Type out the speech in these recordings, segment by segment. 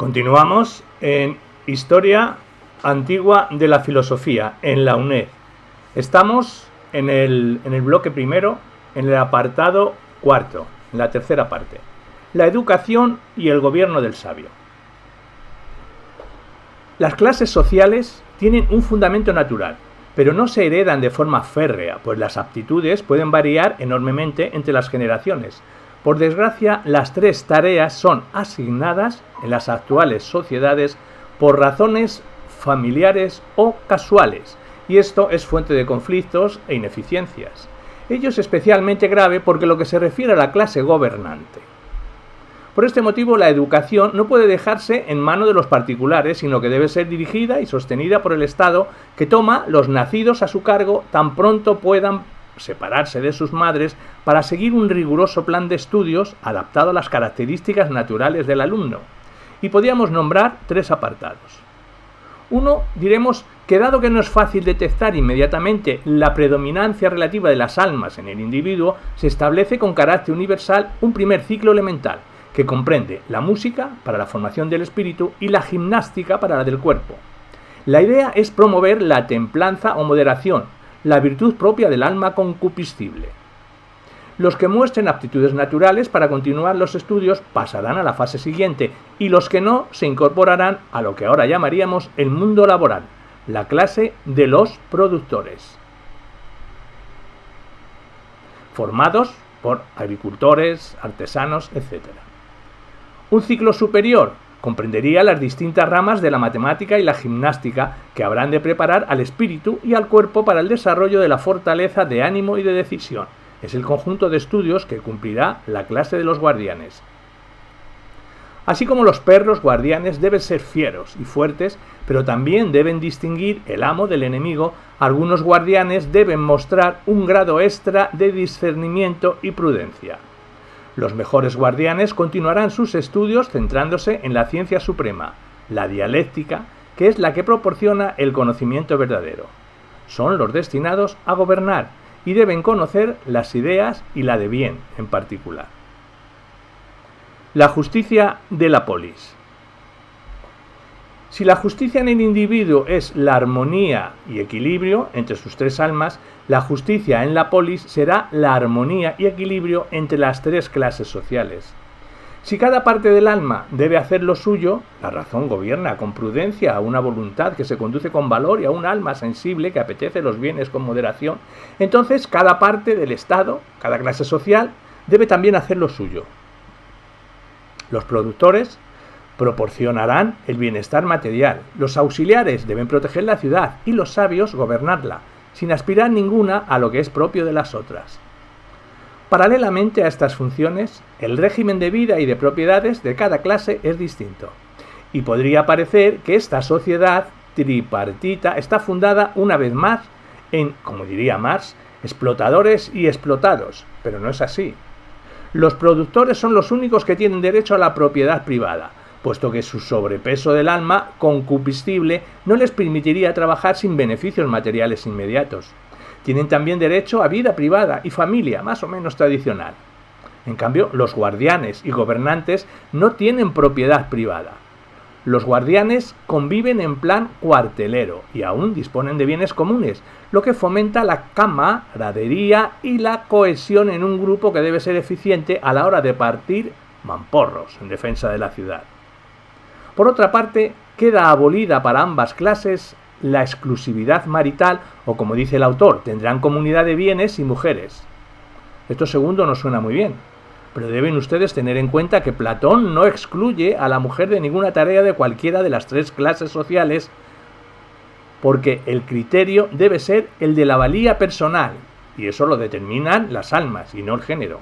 Continuamos en Historia Antigua de la Filosofía, en la UNED. Estamos en el bloque primero, en el apartado cuarto, en la tercera parte. La educación y el gobierno del sabio. Las clases sociales tienen un fundamento natural, pero no se heredan de forma férrea, pues las aptitudes pueden variar enormemente entre las generaciones. Por desgracia, las tres tareas son asignadas en las actuales sociedades por razones familiares o casuales, y esto es fuente de conflictos e ineficiencias. Ello es especialmente grave porque lo que se refiere a la clase gobernante. Por este motivo, la educación no puede dejarse en mano de los particulares, sino que debe ser dirigida y sostenida por el Estado, que toma los nacidos a su cargo tan pronto puedan separarse de sus madres para seguir un riguroso plan de estudios adaptado a las características naturales del alumno. Y podríamos nombrar tres apartados. Uno, diremos que dado que no es fácil detectar inmediatamente la predominancia relativa de las almas en el individuo, se establece con carácter universal un primer ciclo elemental, que comprende la música para la formación del espíritu y la gimnástica para la del cuerpo. La idea es promover la templanza o moderación, la virtud propia del alma concupiscible. Los que muestren aptitudes naturales para continuar los estudios pasarán a la fase siguiente y los que no se incorporarán a lo que ahora llamaríamos el mundo laboral, la clase de los productores, formados por agricultores, artesanos, etc. Un ciclo superior comprendería las distintas ramas de la matemática y la gimnástica que habrán de preparar al espíritu y al cuerpo para el desarrollo de la fortaleza de ánimo y de decisión. Es el conjunto de estudios que cumplirá la clase de los guardianes. Así como los perros guardianes deben ser fieros y fuertes, pero también deben distinguir el amo del enemigo, algunos guardianes deben mostrar un grado extra de discernimiento y prudencia. Los mejores guardianes continuarán sus estudios centrándose en la ciencia suprema, la dialéctica, que es la que proporciona el conocimiento verdadero. Son los destinados a gobernar y deben conocer las ideas y la de bien en particular. La justicia de la polis. Si la justicia en el individuo es la armonía y equilibrio entre sus tres almas, la justicia en la polis será la armonía y equilibrio entre las tres clases sociales. Si cada parte del alma debe hacer lo suyo, la razón gobierna con prudencia a una voluntad que se conduce con valor y a un alma sensible que apetece los bienes con moderación, entonces cada parte del Estado, cada clase social, debe también hacer lo suyo. Los productores proporcionarán el bienestar material, los auxiliares deben proteger la ciudad y los sabios gobernarla, sin aspirar ninguna a lo que es propio de las otras. Paralelamente a estas funciones, el régimen de vida y de propiedades de cada clase es distinto, y podría parecer que esta sociedad tripartita está fundada una vez más en, como diría Marx, explotadores y explotados, pero no es así. Los productores son los únicos que tienen derecho a la propiedad privada, puesto que su sobrepeso del alma concupiscible no les permitiría trabajar sin beneficios materiales inmediatos. Tienen también derecho a vida privada y familia, más o menos tradicional. En cambio, los guardianes y gobernantes no tienen propiedad privada. Los guardianes conviven en plan cuartelero y aún disponen de bienes comunes, lo que fomenta la camaradería y la cohesión en un grupo que debe ser eficiente a la hora de partir mamporros en defensa de la ciudad. Por otra parte, queda abolida para ambas clases la exclusividad marital o, como dice el autor, tendrán comunidad de bienes y mujeres. Esto segundo no suena muy bien, pero deben ustedes tener en cuenta que Platón no excluye a la mujer de ninguna tarea de cualquiera de las tres clases sociales, porque el criterio debe ser el de la valía personal, y eso lo determinan las almas y no el género.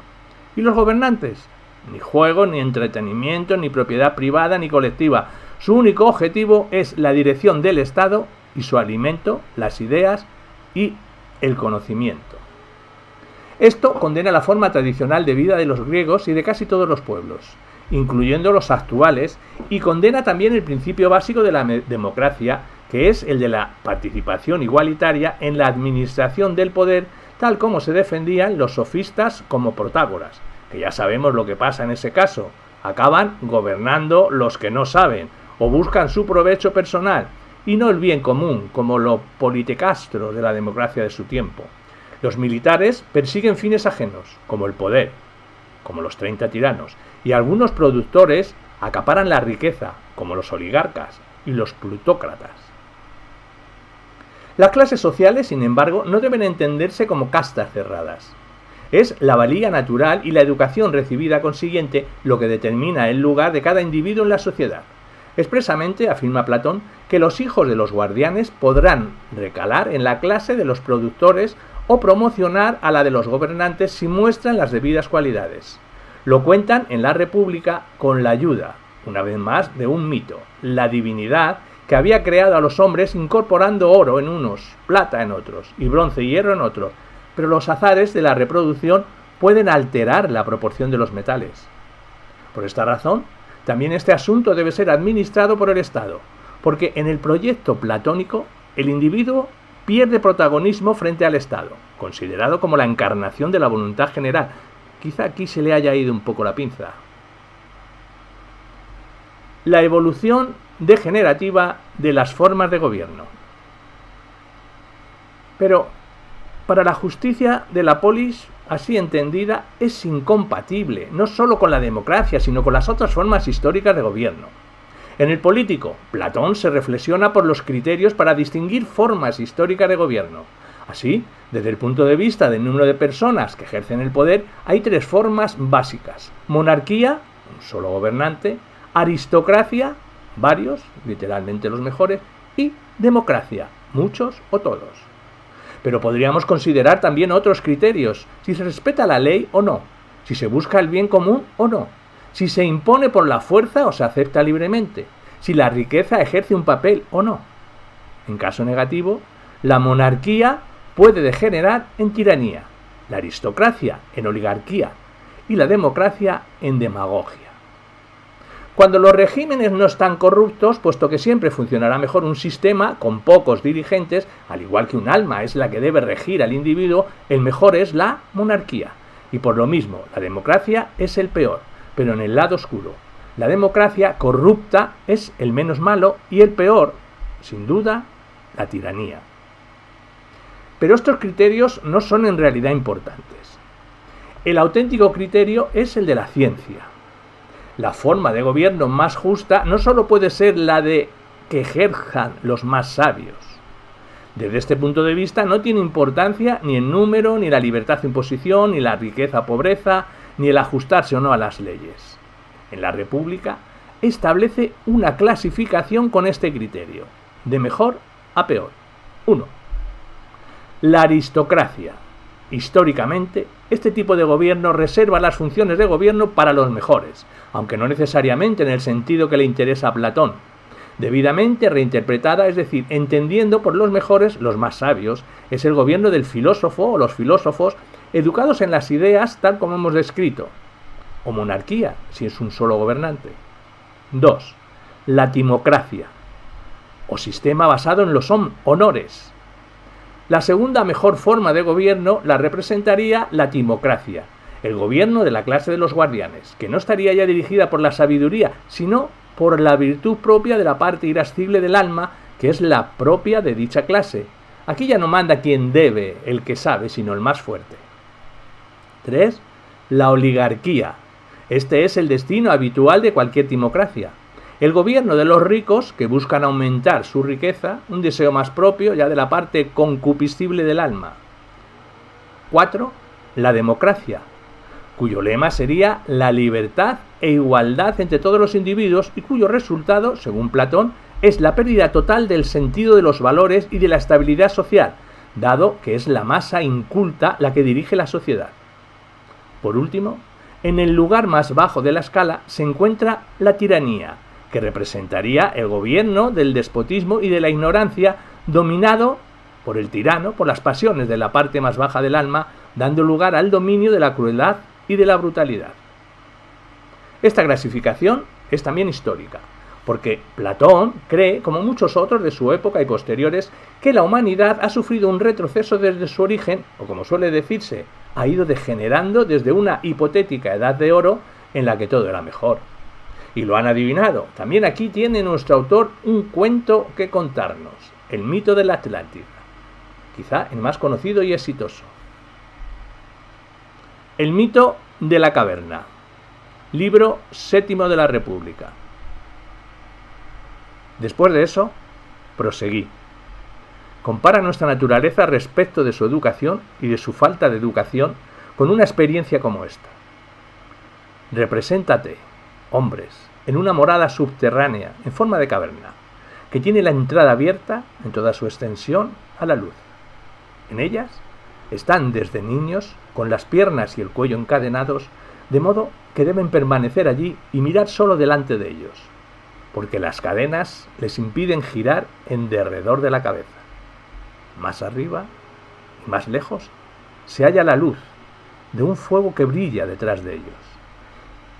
¿Y los gobernantes? Ni juego, ni entretenimiento, ni propiedad privada, ni colectiva. Su único objetivo es la dirección del Estado y su alimento, las ideas y el conocimiento. Esto condena la forma tradicional de vida de los griegos y de casi todos los pueblos, incluyendo los actuales, y condena también el principio básico de la democracia, que es el de la participación igualitaria en la administración del poder, tal como se defendían los sofistas como Protágoras, que ya sabemos lo que pasa en ese caso, Acaban gobernando los que no saben o buscan su provecho personal y no el bien común, como lo politicastro de la democracia de su tiempo. Los militares persiguen fines ajenos, como el poder, como los 30 tiranos, y algunos productores acaparan la riqueza, como los oligarcas y los plutócratas. Las clases sociales, sin embargo, no deben entenderse como castas cerradas. Es la valía natural y la educación recibida consiguiente lo que determina el lugar de cada individuo en la sociedad. Expresamente afirma Platón que los hijos de los guardianes podrán recalar en la clase de los productores o promocionar a la de los gobernantes si muestran las debidas cualidades. Lo cuentan en la República con la ayuda, una vez más, de un mito, la divinidad que había creado a los hombres incorporando oro en unos, plata en otros y bronce y hierro en otros, pero los azares de la reproducción pueden alterar la proporción de los metales. Por esta razón, también este asunto debe ser administrado por el Estado, porque en el proyecto platónico el individuo pierde protagonismo frente al Estado, considerado como la encarnación de la voluntad general. Quizá aquí se le haya ido un poco la pinza. La evolución degenerativa de las formas de gobierno. Pero para la justicia de la polis, así entendida, es incompatible, no solo con la democracia, sino con las otras formas históricas de gobierno. En el político, Platón se reflexiona por los criterios para distinguir formas históricas de gobierno. Así, desde el punto de vista del número de personas que ejercen el poder, hay tres formas básicas: monarquía, un solo gobernante; aristocracia, varios, literalmente los mejores; y democracia, muchos o todos. Pero podríamos considerar también otros criterios: si se respeta la ley o no, si se busca el bien común o no, si se impone por la fuerza o se acepta libremente, si la riqueza ejerce un papel o no. En caso negativo, la monarquía puede degenerar en tiranía, la aristocracia en oligarquía y la democracia en demagogia. Cuando los regímenes no están corruptos, puesto que siempre funcionará mejor un sistema con pocos dirigentes, al igual que un alma es la que debe regir al individuo, el mejor es la monarquía. Y por lo mismo, la democracia es el peor, pero en el lado oscuro. La democracia corrupta es el menos malo y el peor, sin duda, la tiranía. Pero estos criterios no son en realidad importantes. El auténtico criterio es el de la ciencia. La forma de gobierno más justa no solo puede ser la de que ejerzan los más sabios. Desde este punto de vista no tiene importancia ni el número, ni la libertad o imposición, ni la riqueza o pobreza, ni el ajustarse o no a las leyes. En la República establece una clasificación con este criterio, de mejor a peor. 1. La aristocracia. Históricamente, este tipo de gobierno reserva las funciones de gobierno para los mejores, aunque no necesariamente en el sentido que le interesa a Platón. Debidamente reinterpretada, es decir, entendiendo por los mejores los más sabios, es el gobierno del filósofo o los filósofos educados en las ideas tal como hemos descrito, o monarquía, si es un solo gobernante. 2. La timocracia, o sistema basado en los honores. La segunda mejor forma de gobierno la representaría la timocracia, el gobierno de la clase de los guardianes, que no estaría ya dirigida por la sabiduría, sino por la virtud propia de la parte irascible del alma, que es la propia de dicha clase. Aquí ya no manda quien debe, el que sabe, sino el más fuerte. 3. La oligarquía. Este es el destino habitual de cualquier timocracia. El gobierno de los ricos que buscan aumentar su riqueza, un deseo más propio ya de la parte concupiscible del alma. 4. La democracia, cuyo lema sería la libertad e igualdad entre todos los individuos y cuyo resultado, según Platón, es la pérdida total del sentido de los valores y de la estabilidad social, dado que es la masa inculta la que dirige la sociedad. Por último, en el lugar más bajo de la escala se encuentra la tiranía, que representaría el gobierno del despotismo y de la ignorancia, dominado por el tirano, por las pasiones de la parte más baja del alma, dando lugar al dominio de la crueldad y de la brutalidad. Esta clasificación es también histórica, porque Platón cree, como muchos otros de su época y posteriores, que la humanidad ha sufrido un retroceso desde su origen, o como suele decirse, ha ido degenerando desde una hipotética edad de oro en la que todo era mejor. Y lo han adivinado. También aquí tiene nuestro autor un cuento que contarnos, el mito de la Atlántida, quizá el más conocido y exitoso. El mito de la caverna, libro séptimo de la República. Después de eso, proseguí. Compara nuestra naturaleza respecto de su educación y de su falta de educación con una experiencia como esta. Represéntate, hombres, en una morada subterránea en forma de caverna, que tiene la entrada abierta en toda su extensión a la luz. En ellas están desde niños con las piernas y el cuello encadenados, de modo que deben permanecer allí y mirar solo delante de ellos, porque las cadenas les impiden girar en derredor de la cabeza. Más arriba y más lejos se halla la luz de un fuego que brilla detrás de ellos.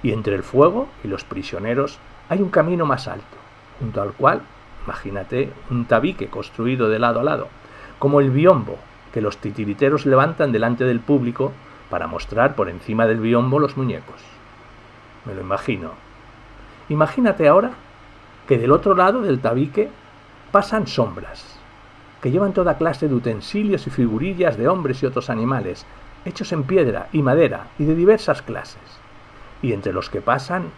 Y entre el fuego y los prisioneros hay un camino más alto, junto al cual, imagínate, un tabique construido de lado a lado, como el biombo que los titiriteros levantan delante del público para mostrar por encima del biombo los muñecos. Me lo imagino. Imagínate ahora que del otro lado del tabique pasan sombras, que llevan toda clase de utensilios y figurillas de hombres y otros animales, hechos en piedra y madera y de diversas clases. Y entre los que pasan,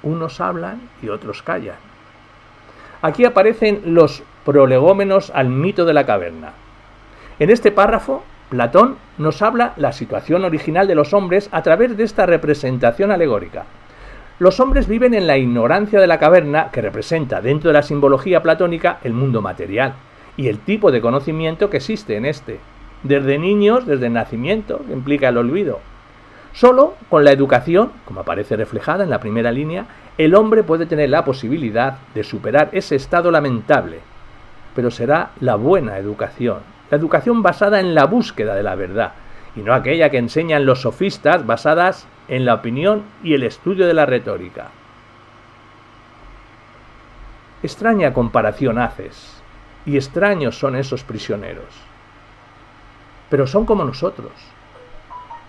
unos hablan y otros callan. Aquí aparecen los prolegómenos al mito de la caverna. En este párrafo, Platón nos habla la situación original de los hombres a través de esta representación alegórica. Los hombres viven en la ignorancia de la caverna, que representa dentro de la simbología platónica el mundo material y el tipo de conocimiento que existe en este. Desde niños, desde el nacimiento, que implica el olvido. Solo con la educación, como aparece reflejada en la primera línea, el hombre puede tener la posibilidad de superar ese estado lamentable, pero será la buena educación, la educación basada en la búsqueda de la verdad, y no aquella que enseñan los sofistas basadas en la opinión y el estudio de la retórica. Extraña comparación haces, y extraños son esos prisioneros. Pero son como nosotros.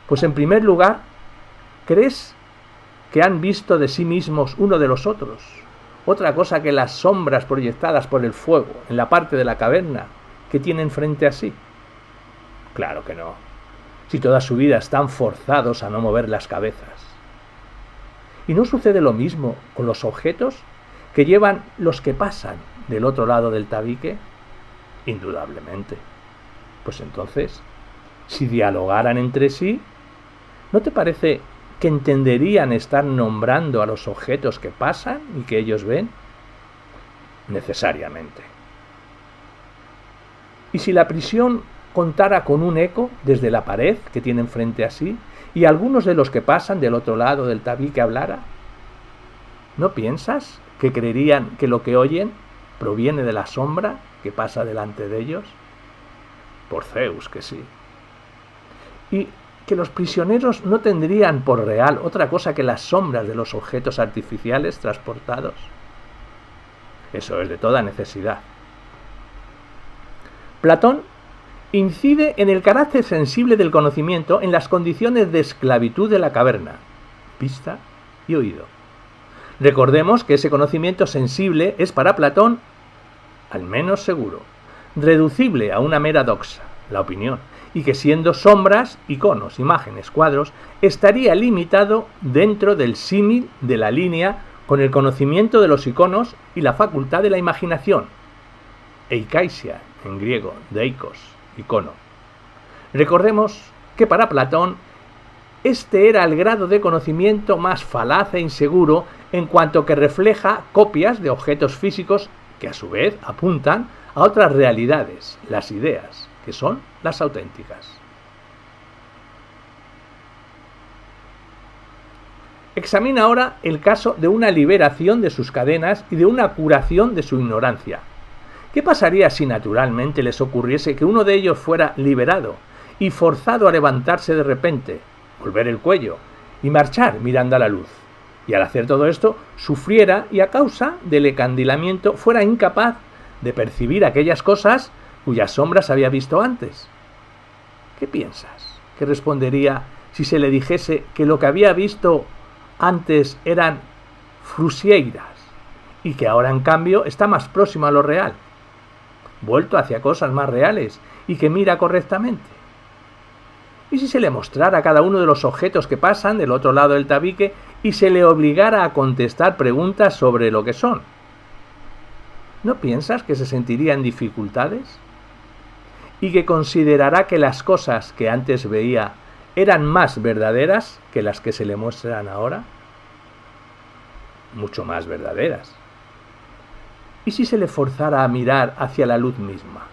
Pues en primer lugar, ¿crees que han visto de sí mismos uno de los otros? Otra cosa que las sombras proyectadas por el fuego en la parte de la caverna que tienen frente a sí. Claro que no. Si toda su vida están forzados a no mover las cabezas. ¿Y no sucede lo mismo con los objetos que llevan los que pasan del otro lado del tabique? Indudablemente. Pues entonces, si dialogaran entre sí, ¿no te parece que entenderían estar nombrando a los objetos que pasan y que ellos ven? Necesariamente. ¿Y si la prisión contara con un eco desde la pared que tienen frente a sí y algunos de los que pasan del otro lado del tabique hablara? ¿No piensas que creerían que lo que oyen proviene de la sombra que pasa delante de ellos? Por Zeus que sí. Y que los prisioneros no tendrían por real otra cosa que las sombras de los objetos artificiales transportados. Eso es de toda necesidad. Platón incide en el carácter sensible del conocimiento en las condiciones de esclavitud de la caverna, vista y oído. Recordemos que ese conocimiento sensible es para Platón, al menos seguro, reducible a una mera doxa, la opinión, y que siendo sombras, iconos, imágenes, cuadros, estaría limitado dentro del símil de la línea con el conocimiento de los iconos y la facultad de la imaginación, eikaisia, en griego, deikos, icono. Recordemos que para Platón este era el grado de conocimiento más falaz e inseguro en cuanto que refleja copias de objetos físicos que a su vez apuntan a otras realidades, las ideas, que son las auténticas. Examina ahora el caso de una liberación de sus cadenas y de una curación de su ignorancia. ¿Qué pasaría si naturalmente les ocurriese que uno de ellos fuera liberado y forzado a levantarse de repente, volver el cuello y marchar mirando a la luz? Y al hacer todo esto, sufriera y a causa del encandilamiento fuera incapaz de percibir aquellas cosas cuyas sombras había visto antes. ¿Qué piensas? ¿Qué respondería si se le dijese que lo que había visto antes eran Frusieiras, y que ahora en cambio está más próximo a lo real, vuelto hacia cosas más reales y que mira correctamente. ¿Y si se le mostrara cada uno de los objetos que pasan del otro lado del tabique y se le obligara a contestar preguntas sobre lo que son? ¿No piensas que se sentiría en dificultades? ¿Y que considerará que las cosas que antes veía eran más verdaderas que las que se le muestran ahora? Mucho más verdaderas. ¿Y si se le forzara a mirar hacia la luz misma?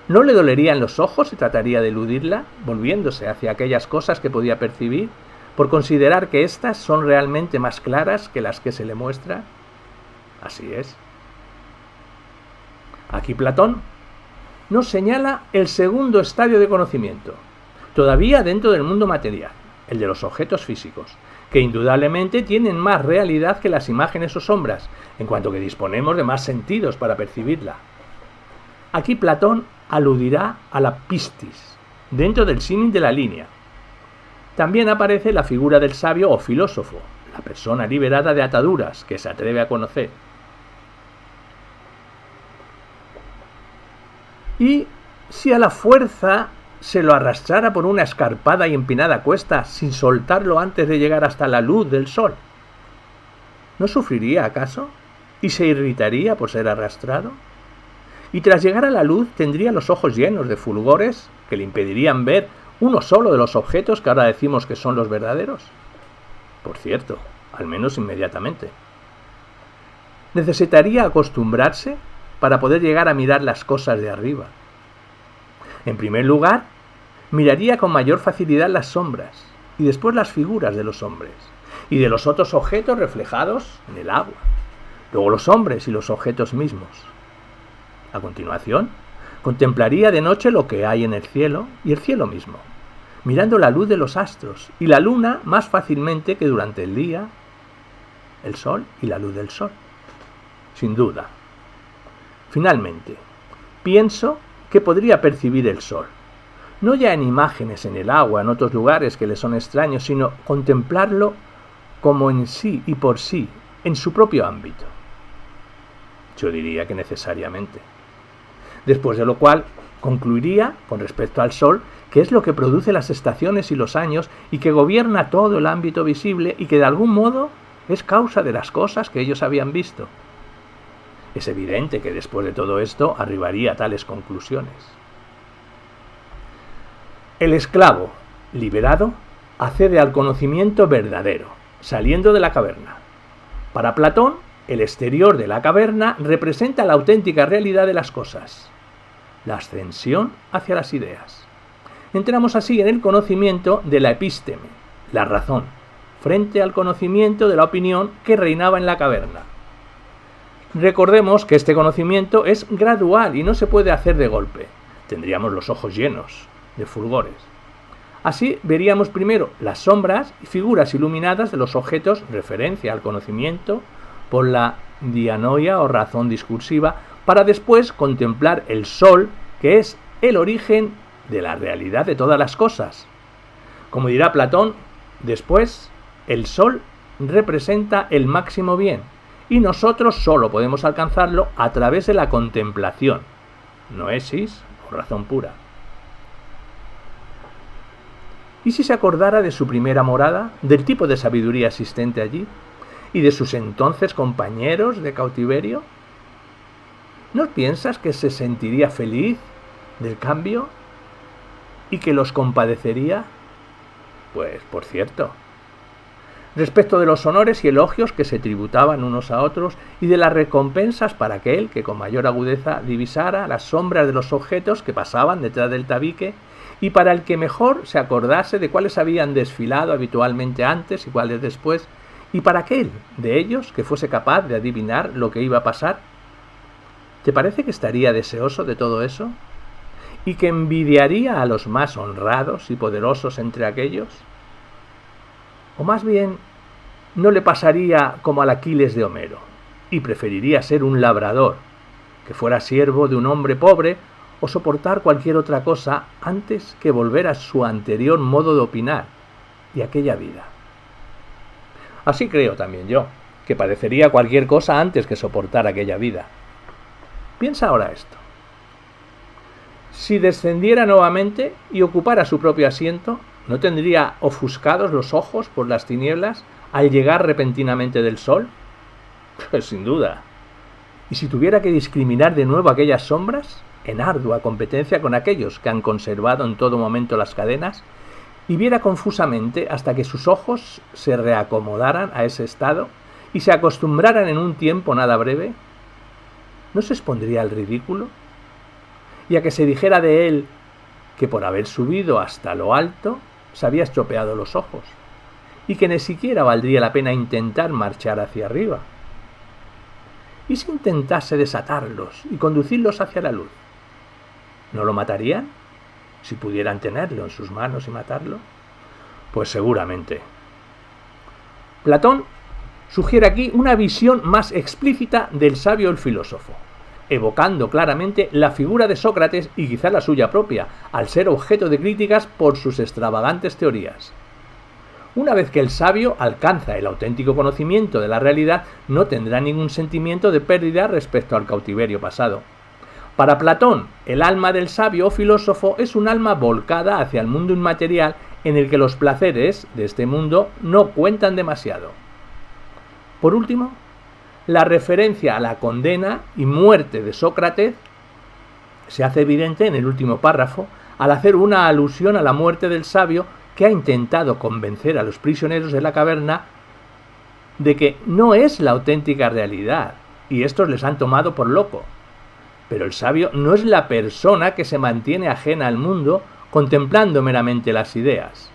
¿No le dolerían los ojos y trataría de eludirla, volviéndose hacia aquellas cosas que podía percibir, por considerar que éstas son realmente más claras que las que se le muestran? Así es. Aquí Platón nos señala el segundo estadio de conocimiento, todavía dentro del mundo material, el de los objetos físicos, que indudablemente tienen más realidad que las imágenes o sombras, en cuanto que disponemos de más sentidos para percibirla. Aquí Platón aludirá a la pistis, dentro del símil de la línea. También aparece la figura del sabio o filósofo, la persona liberada de ataduras que se atreve a conocer. Y si a la fuerza se lo arrastrara por una escarpada y empinada cuesta sin soltarlo antes de llegar hasta la luz del sol, ¿no sufriría acaso? ¿Y se irritaría por ser arrastrado? Y tras llegar a la luz tendría los ojos llenos de fulgores que le impedirían ver uno solo de los objetos que ahora decimos que son los verdaderos. Por cierto, al menos inmediatamente. Necesitaría acostumbrarse para poder llegar a mirar las cosas de arriba. En primer lugar, miraría con mayor facilidad las sombras y después las figuras de los hombres y de los otros objetos reflejados en el agua. Luego los hombres y los objetos mismos. A continuación, contemplaría de noche lo que hay en el cielo y el cielo mismo, mirando la luz de los astros y la luna más fácilmente que durante el día, el sol y la luz del sol. Sin duda. Finalmente, pienso que podría percibir el sol, no ya en imágenes en el agua, en otros lugares que le son extraños, sino contemplarlo como en sí y por sí, en su propio ámbito. Yo diría que necesariamente. Después de lo cual, concluiría, con respecto al Sol, que es lo que produce las estaciones y los años y que gobierna todo el ámbito visible y que de algún modo es causa de las cosas que ellos habían visto. Es evidente que después de todo esto arribaría a tales conclusiones. El esclavo, liberado, accede al conocimiento verdadero, saliendo de la caverna. Para Platón, el exterior de la caverna representa la auténtica realidad de las cosas, la ascensión hacia las ideas. Entramos así en el conocimiento de la epísteme, la razón, frente al conocimiento de la opinión que reinaba en la caverna. Recordemos que este conocimiento es gradual y no se puede hacer de golpe. Tendríamos los ojos llenos de fulgores. Así veríamos primero las sombras y figuras iluminadas de los objetos, referencia al conocimiento, por la dianoia o razón discursiva, para después contemplar el sol, que es el origen de la realidad de todas las cosas. Como dirá Platón, después el sol representa el máximo bien, y nosotros solo podemos alcanzarlo a través de la contemplación, noesis o razón pura. ¿Y si se acordara de su primera morada, del tipo de sabiduría existente allí, y de sus entonces compañeros de cautiverio? ¿No piensas que se sentiría feliz del cambio y que los compadecería? Pues, por cierto, respecto de los honores y elogios que se tributaban unos a otros y de las recompensas para aquel que con mayor agudeza divisara las sombras de los objetos que pasaban detrás del tabique y para el que mejor se acordase de cuáles habían desfilado habitualmente antes y cuáles después, y para aquel de ellos que fuese capaz de adivinar lo que iba a pasar. ¿Te parece que estaría deseoso de todo eso? ¿Y que envidiaría a los más honrados y poderosos entre aquellos? ¿O más bien no le pasaría como al Aquiles de Homero, y preferiría ser un labrador, que fuera siervo de un hombre pobre, o soportar cualquier otra cosa antes que volver a su anterior modo de opinar y aquella vida? Así creo también yo, que padecería cualquier cosa antes que soportar aquella vida. Piensa ahora esto. Si descendiera nuevamente y ocupara su propio asiento, ¿no tendría ofuscados los ojos por las tinieblas al llegar repentinamente del sol? Pues sin duda. ¿Y si tuviera que discriminar de nuevo aquellas sombras, en ardua competencia con aquellos que han conservado en todo momento las cadenas, y viera confusamente hasta que sus ojos se reacomodaran a ese estado y se acostumbraran en un tiempo nada breve? ¿No se expondría al ridículo? Y a que se dijera de él que por haber subido hasta lo alto se había estropeado los ojos, y que ni siquiera valdría la pena intentar marchar hacia arriba. ¿Y si intentase desatarlos y conducirlos hacia la luz? ¿No lo matarían? Si pudieran tenerlo en sus manos y matarlo. Pues seguramente. Platón sugiere aquí una visión más explícita del sabio el filósofo, evocando claramente la figura de Sócrates y quizá la suya propia, al ser objeto de críticas por sus extravagantes teorías. Una vez que el sabio alcanza el auténtico conocimiento de la realidad, no tendrá ningún sentimiento de pérdida respecto al cautiverio pasado. Para Platón, el alma del sabio o filósofo es un alma volcada hacia el mundo inmaterial en el que los placeres de este mundo no cuentan demasiado. Por último, la referencia a la condena y muerte de Sócrates se hace evidente en el último párrafo al hacer una alusión a la muerte del sabio que ha intentado convencer a los prisioneros de la caverna de que no es la auténtica realidad, y estos les han tomado por loco. Pero el sabio no es la persona que se mantiene ajena al mundo contemplando meramente las ideas.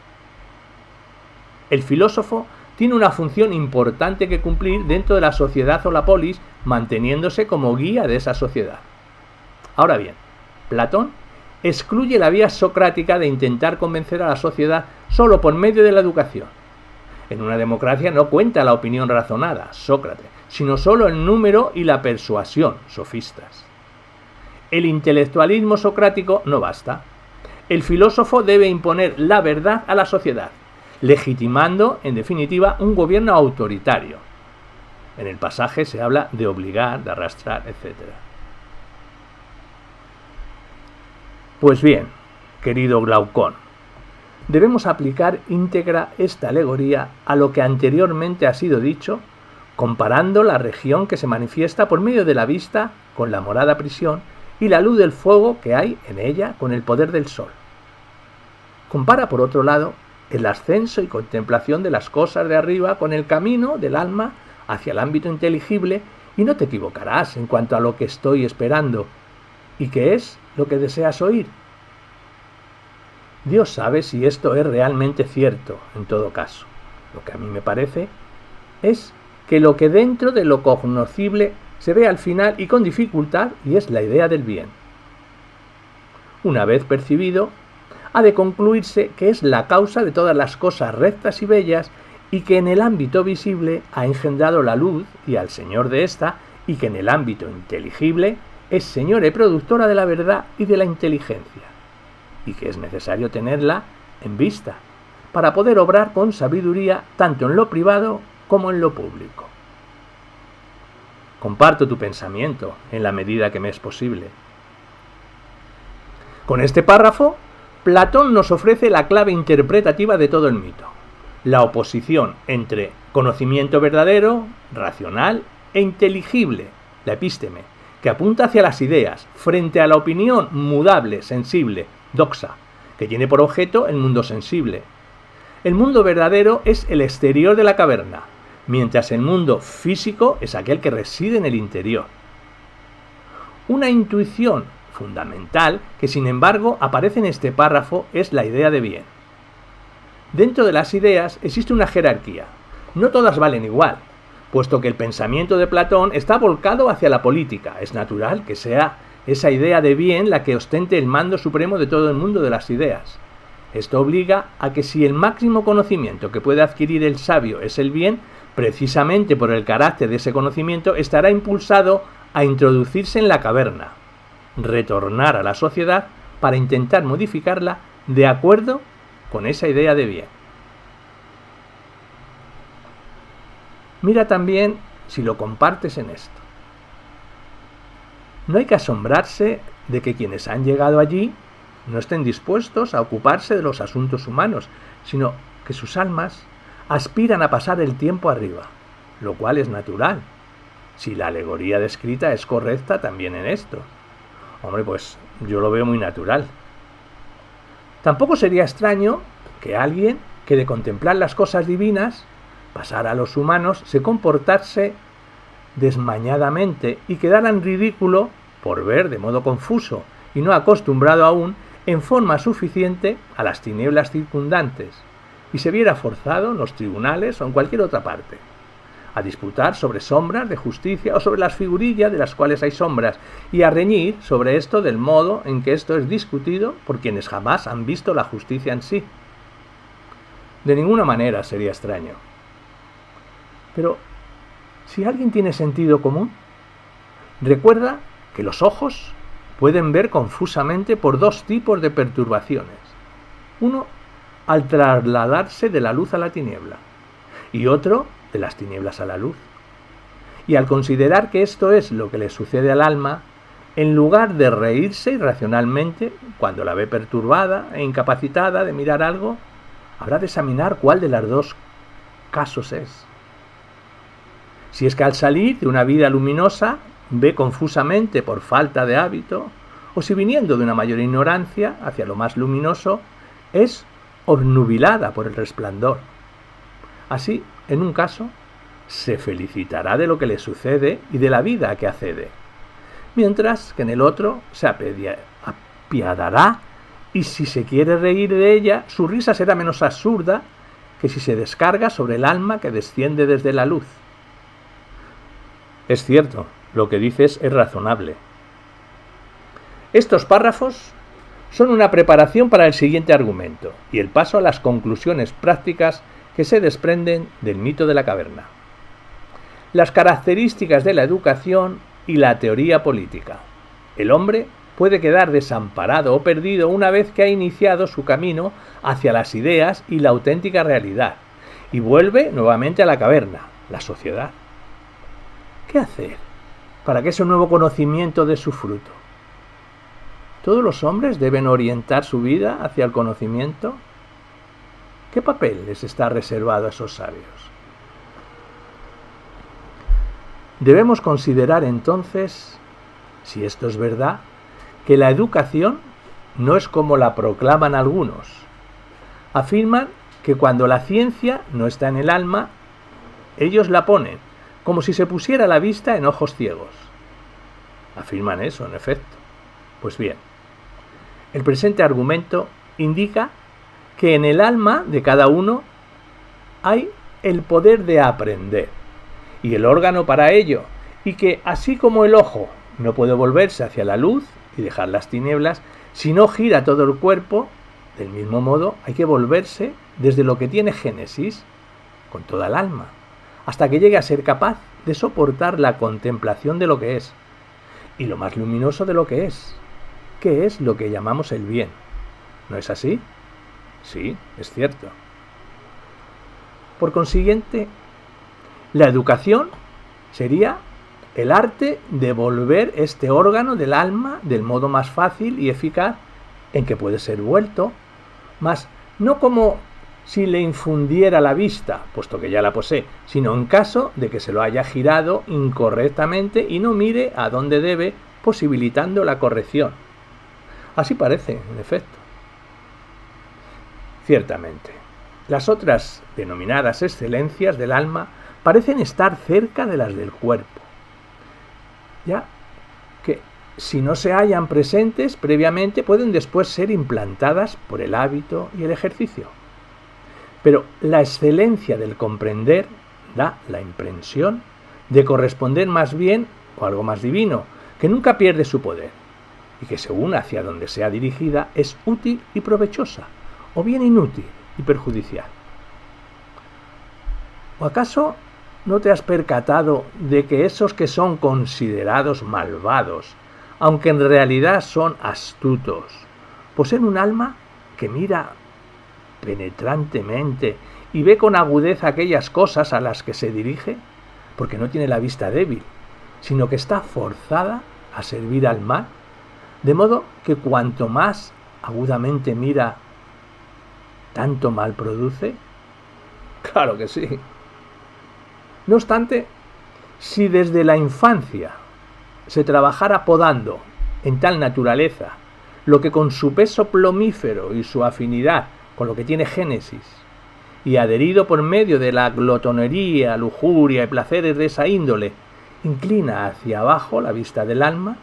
El filósofo tiene una función importante que cumplir dentro de la sociedad o la polis, manteniéndose como guía de esa sociedad. Ahora bien, Platón excluye la vía socrática de intentar convencer a la sociedad solo por medio de la educación. En una democracia no cuenta la opinión razonada, Sócrates, sino solo el número y la persuasión, sofistas. El intelectualismo socrático no basta. El filósofo debe imponer la verdad a la sociedad, legitimando, en definitiva, un gobierno autoritario. En el pasaje se habla de obligar, de arrastrar, etc. Pues bien, querido Glaucón, debemos aplicar íntegra esta alegoría a lo que anteriormente ha sido dicho, comparando la región que se manifiesta por medio de la vista con la morada prisión y la luz del fuego que hay en ella con el poder del sol. Compara, por otro lado, el ascenso y contemplación de las cosas de arriba con el camino del alma hacia el ámbito inteligible y no te equivocarás en cuanto a lo que estoy esperando y que es lo que deseas oír. Dios sabe si esto es realmente cierto, en todo caso. Lo que a mí me parece es que lo que dentro de lo cognoscible se ve al final y con dificultad, y es la idea del bien. Una vez percibido, ha de concluirse que es la causa de todas las cosas rectas y bellas, y que en el ámbito visible ha engendrado la luz y al Señor de ésta, y que en el ámbito inteligible es señora y productora de la verdad y de la inteligencia, y que es necesario tenerla en vista, para poder obrar con sabiduría tanto en lo privado como en lo público. Comparto tu pensamiento en la medida que me es posible. Con este párrafo, Platón nos ofrece la clave interpretativa de todo el mito, la oposición entre conocimiento verdadero, racional e inteligible, la epísteme, que apunta hacia las ideas, frente a la opinión mudable, sensible, doxa, que tiene por objeto el mundo sensible. El mundo verdadero es el exterior de la caverna, mientras el mundo físico es aquel que reside en el interior. Una intuición fundamental que, sin embargo, aparece en este párrafo es la idea de bien. Dentro de las ideas existe una jerarquía. No todas valen igual, puesto que el pensamiento de Platón está volcado hacia la política. Es natural que sea esa idea de bien la que ostente el mando supremo de todo el mundo de las ideas. Esto obliga a que si el máximo conocimiento que puede adquirir el sabio es el bien, precisamente por el carácter de ese conocimiento estará impulsado a introducirse en la caverna, retornar a la sociedad para intentar modificarla de acuerdo con esa idea de bien. Mira también si lo compartes en esto. No hay que asombrarse de que quienes han llegado allí no estén dispuestos a ocuparse de los asuntos humanos, sino que sus almas aspiran a pasar el tiempo arriba, lo cual es natural, si la alegoría descrita es correcta también en esto. Hombre, pues yo lo veo muy natural. Tampoco sería extraño que alguien que de contemplar las cosas divinas pasara a los humanos se comportase desmañadamente y quedara en ridículo por ver de modo confuso y no acostumbrado aún en forma suficiente a las tinieblas circundantes y se viera forzado en los tribunales o en cualquier otra parte a disputar sobre sombras de justicia o sobre las figurillas de las cuales hay sombras y a reñir sobre esto del modo en que esto es discutido por quienes jamás han visto la justicia en sí. De ninguna manera sería extraño. Pero si alguien tiene sentido común, recuerda que los ojos pueden ver confusamente por dos tipos de perturbaciones. Uno, al trasladarse de la luz a la tiniebla, y otro, de las tinieblas a la luz. Y al considerar que esto es lo que le sucede al alma, en lugar de reírse irracionalmente cuando la ve perturbada e incapacitada de mirar algo, habrá de examinar cuál de los dos casos es. Si es que al salir de una vida luminosa ve confusamente por falta de hábito, o si viniendo de una mayor ignorancia hacia lo más luminoso, es obnubilada por el resplandor. Así, en un caso, se felicitará de lo que le sucede y de la vida a que accede, mientras que en el otro se apiadará y si se quiere reír de ella, su risa será menos absurda que si se descarga sobre el alma que desciende desde la luz. Es cierto, lo que dices es razonable. Estos párrafos son una preparación para el siguiente argumento y el paso a las conclusiones prácticas que se desprenden del mito de la caverna. Las características de la educación y la teoría política. El hombre puede quedar desamparado o perdido una vez que ha iniciado su camino hacia las ideas y la auténtica realidad, y vuelve nuevamente a la caverna, la sociedad. ¿Qué hacer para que ese nuevo conocimiento dé su fruto? ¿Todos los hombres deben orientar su vida hacia el conocimiento? ¿Qué papel les está reservado a esos sabios? Debemos considerar entonces, si esto es verdad, que la educación no es como la proclaman algunos. Afirman que cuando la ciencia no está en el alma, ellos la ponen, como si se pusiera la vista en ojos ciegos. Afirman eso, en efecto. Pues bien, el presente argumento indica que en el alma de cada uno hay el poder de aprender y el órgano para ello, y que así como el ojo no puede volverse hacia la luz y dejar las tinieblas, si no gira todo el cuerpo, del mismo modo hay que volverse desde lo que tiene génesis, con toda el alma, hasta que llegue a ser capaz de soportar la contemplación de lo que es, y lo más luminoso de lo que es lo que llamamos el bien. ¿No es así? Sí, es cierto. Por consiguiente, la educación sería el arte de volver este órgano del alma del modo más fácil y eficaz en que puede ser vuelto, mas no como si le infundiera la vista, puesto que ya la posee, sino en caso de que se lo haya girado incorrectamente y no mire a dónde debe, posibilitando la corrección. Así parece, en efecto. Ciertamente, las otras denominadas excelencias del alma parecen estar cerca de las del cuerpo, ya que si no se hallan presentes previamente pueden después ser implantadas por el hábito y el ejercicio. Pero la excelencia del comprender da la impresión de corresponder más bien o algo más divino, que nunca pierde su poder, y que según hacia donde sea dirigida es útil y provechosa, o bien inútil y perjudicial. ¿O acaso no te has percatado de que esos que son considerados malvados, aunque en realidad son astutos, poseen un alma que mira penetrantemente y ve con agudeza aquellas cosas a las que se dirige, porque no tiene la vista débil, sino que está forzada a servir al mal, de modo que cuanto más agudamente mira, tanto mal produce. Claro que sí. No obstante, si desde la infancia se trabajara podando en tal naturaleza lo que con su peso plomífero y su afinidad con lo que tiene Génesis, y adherido por medio de la glotonería, lujuria y placeres de esa índole, inclina hacia abajo la vista del alma,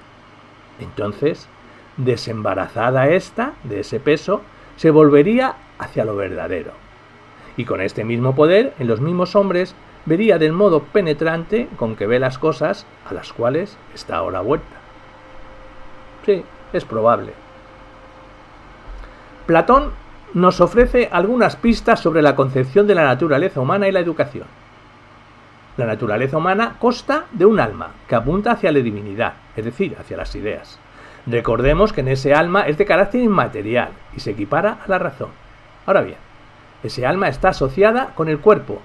entonces, desembarazada ésta de ese peso, se volvería hacia lo verdadero. Y con este mismo poder, en los mismos hombres, vería del modo penetrante con que ve las cosas a las cuales está ahora vuelta. Sí, es probable. Platón nos ofrece algunas pistas sobre la concepción de la naturaleza humana y la educación. La naturaleza humana consta de un alma que apunta hacia la divinidad, es decir, hacia las ideas. Recordemos que en ese alma es de carácter inmaterial y se equipara a la razón. Ahora bien, ese alma está asociada con el cuerpo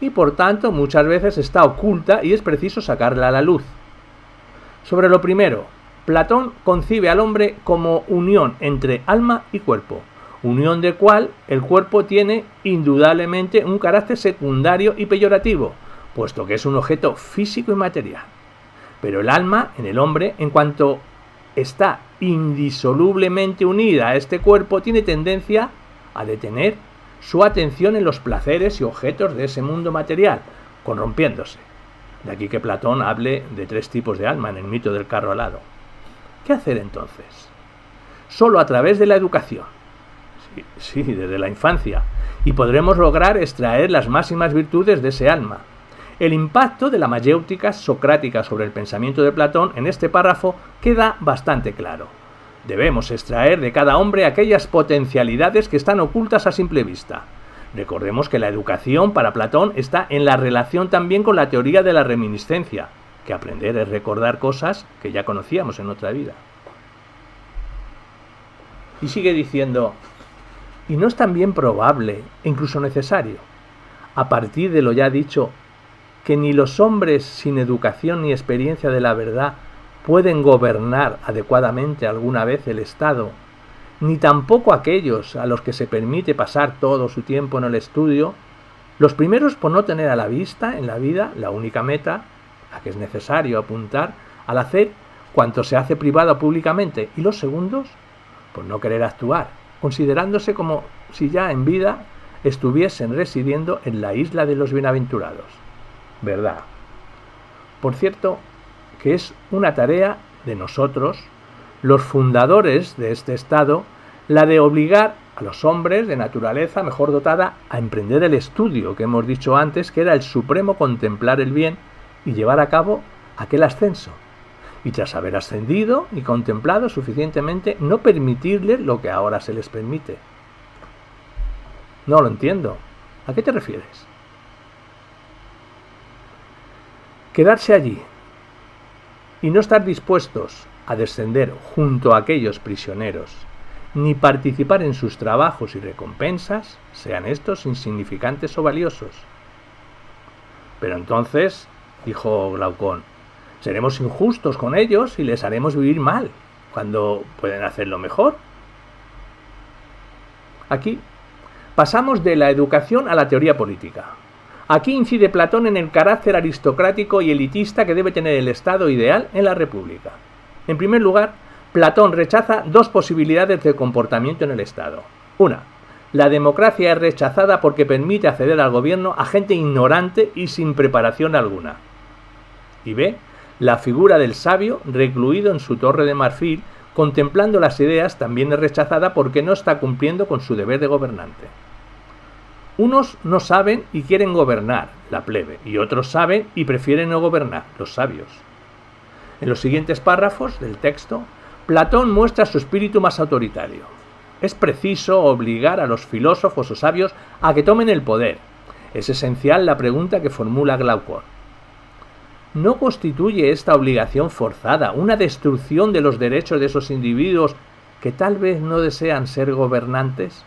y por tanto muchas veces está oculta y es preciso sacarla a la luz. Sobre lo primero, Platón concibe al hombre como unión entre alma y cuerpo, unión de cual el cuerpo tiene indudablemente un carácter secundario y peyorativo, puesto que es un objeto físico y material. Pero el alma en el hombre, en cuanto está indisolublemente unida a este cuerpo, tiene tendencia a detener su atención en los placeres y objetos de ese mundo material, corrompiéndose. De aquí que Platón hable de 3 tipos de alma en el mito del carro alado. ¿Qué hacer entonces? Solo a través de la educación. Sí, desde la infancia. Y podremos lograr extraer las máximas virtudes de ese alma. El impacto de la mayéutica socrática sobre el pensamiento de Platón en este párrafo queda bastante claro. Debemos extraer de cada hombre aquellas potencialidades que están ocultas a simple vista. Recordemos que la educación para Platón está en la relación también con la teoría de la reminiscencia, que aprender es recordar cosas que ya conocíamos en otra vida. Y sigue diciendo, y no es también probable, e incluso necesario, a partir de lo ya dicho, que ni los hombres sin educación ni experiencia de la verdad pueden gobernar adecuadamente alguna vez el Estado, ni tampoco aquellos a los que se permite pasar todo su tiempo en el estudio, los primeros por no tener a la vista en la vida la única meta a que es necesario apuntar al hacer cuanto se hace privado o públicamente, y los segundos por no querer actuar, considerándose como si ya en vida estuviesen residiendo en la isla de los bienaventurados. ¿Verdad? Por cierto, que es una tarea de nosotros, los fundadores de este Estado, la de obligar a los hombres de naturaleza mejor dotada a emprender el estudio que hemos dicho antes, que era el supremo contemplar el bien y llevar a cabo aquel ascenso. Y tras haber ascendido y contemplado suficientemente, no permitirles lo que ahora se les permite. No lo entiendo. ¿A qué te refieres? Quedarse allí y no estar dispuestos a descender junto a aquellos prisioneros, ni participar en sus trabajos y recompensas, sean estos insignificantes o valiosos. Pero entonces, dijo Glaucón, seremos injustos con ellos y les haremos vivir mal, cuando pueden hacerlo mejor. Aquí pasamos de la educación a la teoría política. Aquí incide Platón en el carácter aristocrático y elitista que debe tener el Estado ideal en la República. En primer lugar, Platón rechaza 2 posibilidades de comportamiento en el Estado. Una, la democracia es rechazada porque permite acceder al gobierno a gente ignorante y sin preparación alguna. Y B, la figura del sabio recluido en su torre de marfil, contemplando las ideas, también es rechazada porque no está cumpliendo con su deber de gobernante. Unos no saben y quieren gobernar, la plebe, y otros saben y prefieren no gobernar, los sabios. En los siguientes párrafos del texto, Platón muestra su espíritu más autoritario. Es preciso obligar a los filósofos o sabios a que tomen el poder. Es esencial la pregunta que formula Glaucón. ¿No constituye esta obligación forzada una destrucción de los derechos de esos individuos que tal vez no desean ser gobernantes?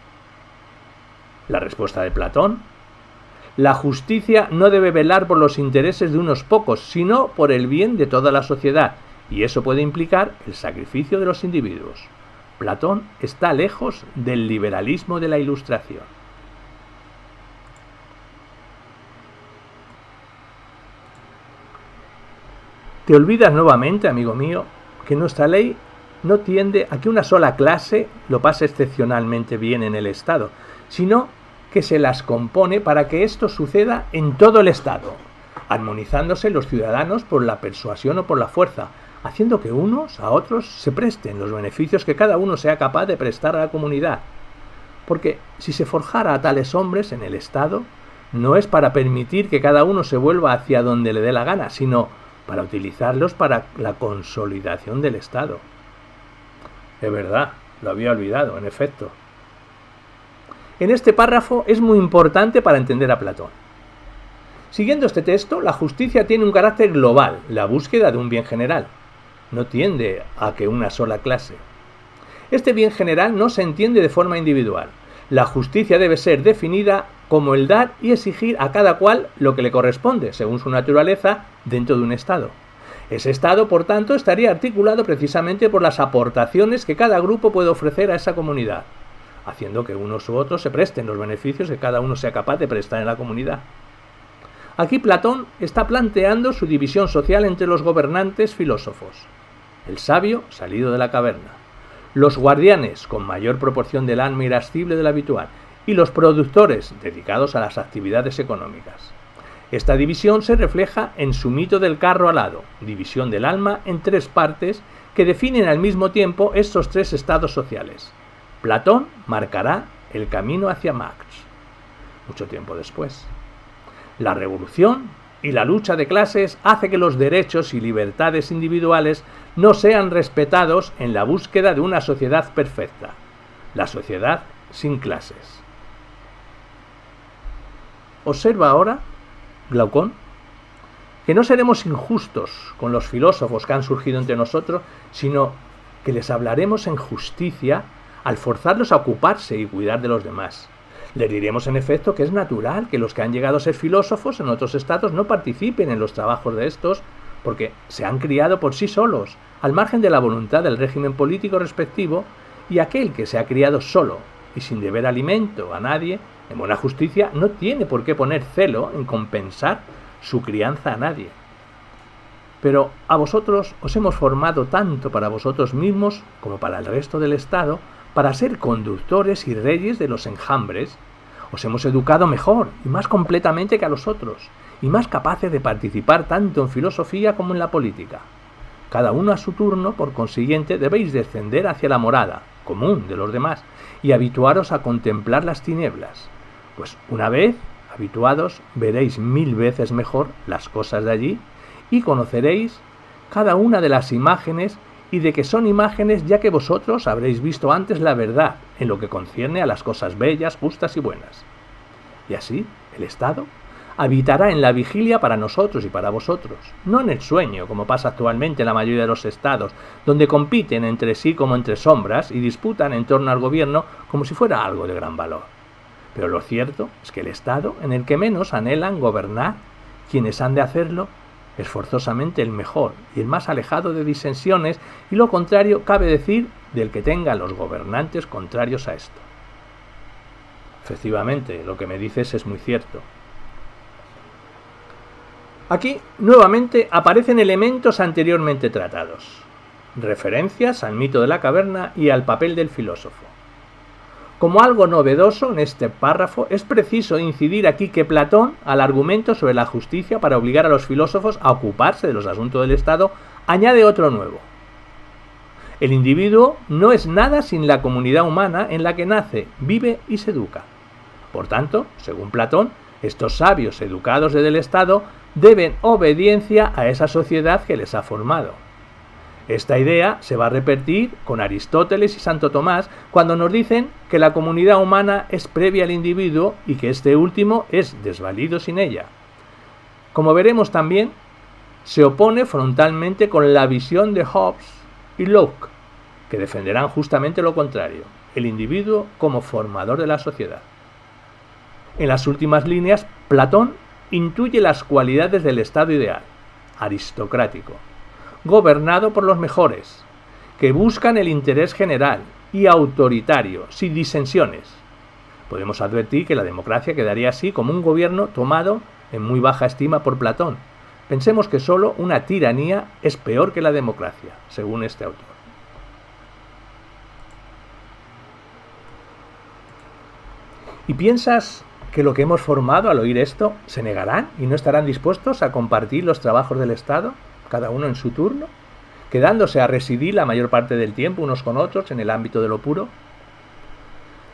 La respuesta de Platón La justicia no debe velar por los intereses de unos pocos, sino por el bien de toda la sociedad, y eso puede implicar el sacrificio de los individuos. Platón está lejos del liberalismo de la Ilustración. Te olvidas nuevamente, amigo mío, que nuestra ley no tiende a que una sola clase lo pase excepcionalmente bien en el Estado, sino que se las compone para que esto suceda en todo el Estado, armonizándose los ciudadanos por la persuasión o por la fuerza, haciendo que unos a otros se presten los beneficios que cada uno sea capaz de prestar a la comunidad. Porque si se forjara a tales hombres en el Estado, no es para permitir que cada uno se vuelva hacia donde le dé la gana, sino para utilizarlos para la consolidación del Estado. Es verdad, lo había olvidado, en efecto. En este párrafo es muy importante para entender a Platón. Siguiendo este texto, la justicia tiene un carácter global, la búsqueda de un bien general. No tiende a que una sola clase. Este bien general no se entiende de forma individual. La justicia debe ser definida como el dar y exigir a cada cual lo que le corresponde, según su naturaleza, dentro de un Estado. Ese Estado, por tanto, estaría articulado precisamente por las aportaciones que cada grupo puede ofrecer a esa comunidad, haciendo que unos u otros se presten los beneficios que cada uno sea capaz de prestar en la comunidad. Aquí Platón está planteando su división social entre los gobernantes filósofos, el sabio salido de la caverna, los guardianes con mayor proporción del alma irascible del habitual y los productores dedicados a las actividades económicas. Esta división se refleja en su mito del carro alado, división del alma en tres partes que definen al mismo tiempo estos tres estados sociales. Platón marcará el camino hacia Marx, mucho tiempo después. La revolución y la lucha de clases hace que los derechos y libertades individuales no sean respetados en la búsqueda de una sociedad perfecta, la sociedad sin clases. Observa ahora, Glaucón, que no seremos injustos con los filósofos que han surgido entre nosotros, sino que les hablaremos en justicia al forzarlos a ocuparse y cuidar de los demás. Les diremos en efecto que es natural que los que han llegado a ser filósofos en otros estados no participen en los trabajos de estos porque se han criado por sí solos, al margen de la voluntad del régimen político respectivo, y aquel que se ha criado solo y sin deber alimento a nadie, en buena justicia, no tiene por qué poner celo en compensar su crianza a nadie. Pero a vosotros os hemos formado tanto para vosotros mismos como para el resto del Estado, para ser conductores y reyes de los enjambres. Os hemos educado mejor y más completamente que a los otros, y más capaces de participar tanto en filosofía como en la política. Cada uno a su turno, por consiguiente, debéis descender hacia la morada común de los demás y habituaros a contemplar las tinieblas, pues una vez habituados veréis 1000 veces mejor las cosas de allí y conoceréis cada una de las imágenes y de que son imágenes, ya que vosotros habréis visto antes la verdad en lo que concierne a las cosas bellas, justas y buenas. Y así, el Estado habitará en la vigilia para nosotros y para vosotros, no en el sueño, como pasa actualmente en la mayoría de los estados, donde compiten entre sí como entre sombras y disputan en torno al gobierno como si fuera algo de gran valor. Pero lo cierto es que el Estado, en el que menos anhelan gobernar quienes han de hacerlo, es forzosamente el mejor y el más alejado de disensiones, y lo contrario cabe decir del que tengan los gobernantes contrarios a esto. Efectivamente, lo que me dices es muy cierto. Aquí, nuevamente, aparecen elementos anteriormente tratados, referencias al mito de la caverna y al papel del filósofo. Como algo novedoso en este párrafo, es preciso incidir aquí que Platón, al argumento sobre la justicia para obligar a los filósofos a ocuparse de los asuntos del Estado, añade otro nuevo. El individuo no es nada sin la comunidad humana en la que nace, vive y se educa. Por tanto, según Platón, estos sabios educados desde el Estado deben obediencia a esa sociedad que les ha formado. Esta idea se va a repetir con Aristóteles y Santo Tomás cuando nos dicen que la comunidad humana es previa al individuo y que este último es desvalido sin ella. Como veremos también, se opone frontalmente con la visión de Hobbes y Locke, que defenderán justamente lo contrario, el individuo como formador de la sociedad. En las últimas líneas, Platón intuye las cualidades del Estado ideal, aristocrático, gobernado por los mejores, que buscan el interés general y autoritario, sin disensiones. Podemos advertir que la democracia quedaría así como un gobierno tomado en muy baja estima por Platón. Pensemos que solo una tiranía es peor que la democracia, según este autor. ¿Y piensas que lo que hemos formado al oír esto se negarán y no estarán dispuestos a compartir los trabajos del Estado, cada uno en su turno, quedándose a residir la mayor parte del tiempo unos con otros en el ámbito de lo puro?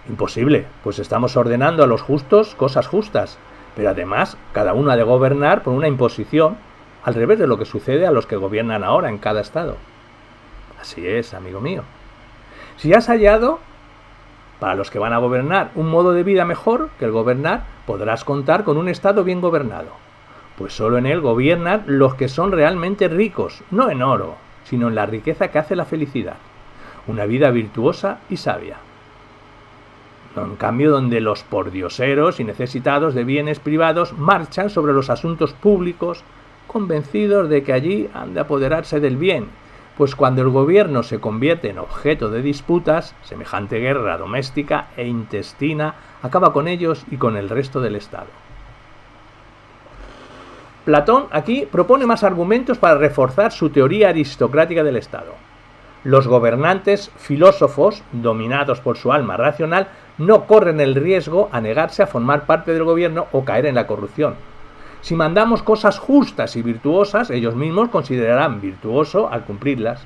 Imposible, pues estamos ordenando a los justos cosas justas, pero además cada uno ha de gobernar por una imposición, al revés de lo que sucede a los que gobiernan ahora en cada estado. Así es, amigo mío. Si has hallado, para los que van a gobernar, un modo de vida mejor que el gobernar, podrás contar con un estado bien gobernado, pues solo en él gobiernan los que son realmente ricos, no en oro, sino en la riqueza que hace la felicidad, una vida virtuosa y sabia. No, en cambio, donde los pordioseros y necesitados de bienes privados marchan sobre los asuntos públicos, convencidos de que allí han de apoderarse del bien, pues cuando el gobierno se convierte en objeto de disputas, semejante guerra doméstica e intestina acaba con ellos y con el resto del Estado. Platón aquí propone más argumentos para reforzar su teoría aristocrática del Estado. Los gobernantes filósofos, dominados por su alma racional, no corren el riesgo a negarse a formar parte del gobierno o caer en la corrupción. Si mandamos cosas justas y virtuosas, ellos mismos considerarán virtuoso al cumplirlas.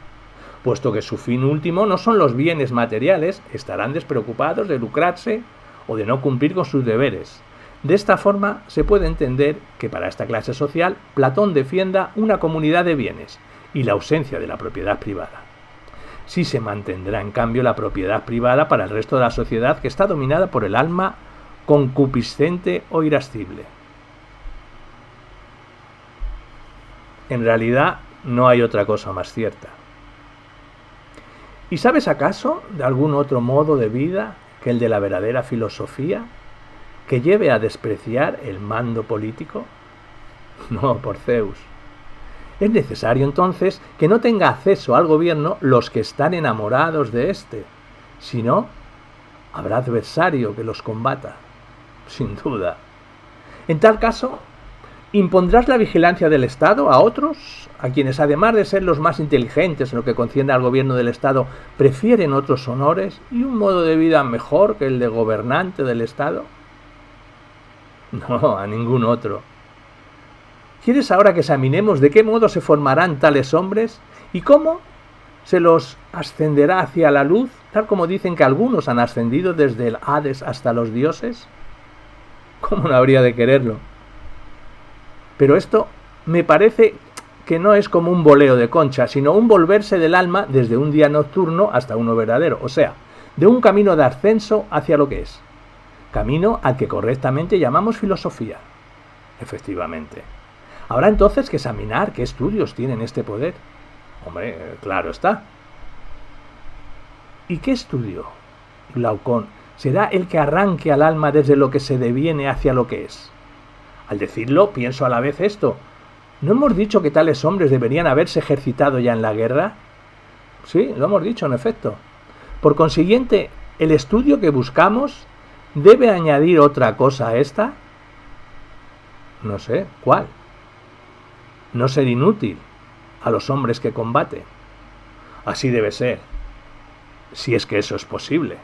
Puesto que su fin último no son los bienes materiales, estarán despreocupados de lucrarse o de no cumplir con sus deberes. De esta forma se puede entender que para esta clase social Platón defienda una comunidad de bienes y la ausencia de la propiedad privada. Sí se mantendrá en cambio la propiedad privada para el resto de la sociedad que está dominada por el alma concupiscente o irascible. En realidad no hay otra cosa más cierta. ¿Y sabes acaso de algún otro modo de vida que el de la verdadera filosofía, que lleve a despreciar el mando político? No, por Zeus. Es necesario entonces que no tenga acceso al gobierno los que están enamorados de éste, si no, habrá adversario que los combata, sin duda. En tal caso, ¿impondrás la vigilancia del Estado a otros, a quienes además de ser los más inteligentes en lo que concierne al gobierno del Estado, prefieren otros honores y un modo de vida mejor que el de gobernante del Estado? No, a ningún otro. ¿Quieres ahora que examinemos de qué modo se formarán tales hombres y cómo se los ascenderá hacia la luz, tal como dicen que algunos han ascendido desde el Hades hasta los dioses? ¿Cómo no habría de quererlo? Pero esto me parece que no es como un voleo de concha, sino un volverse del alma desde un día nocturno hasta uno verdadero, o sea, de un camino de ascenso hacia lo que es. Camino al que correctamente llamamos filosofía. Efectivamente. Habrá entonces que examinar qué estudios tienen este poder. Hombre, claro está. ¿Y qué estudio, Glaucón, será el que arranque al alma desde lo que se deviene hacia lo que es? Al decirlo, pienso a la vez esto. ¿No hemos dicho que tales hombres deberían haberse ejercitado ya en la guerra? Sí, lo hemos dicho, en efecto. Por consiguiente, ¿el estudio que buscamos debe añadir otra cosa a esta? No sé, ¿cuál? No ser inútil a los hombres que combate. Así debe ser, si es que eso es posible.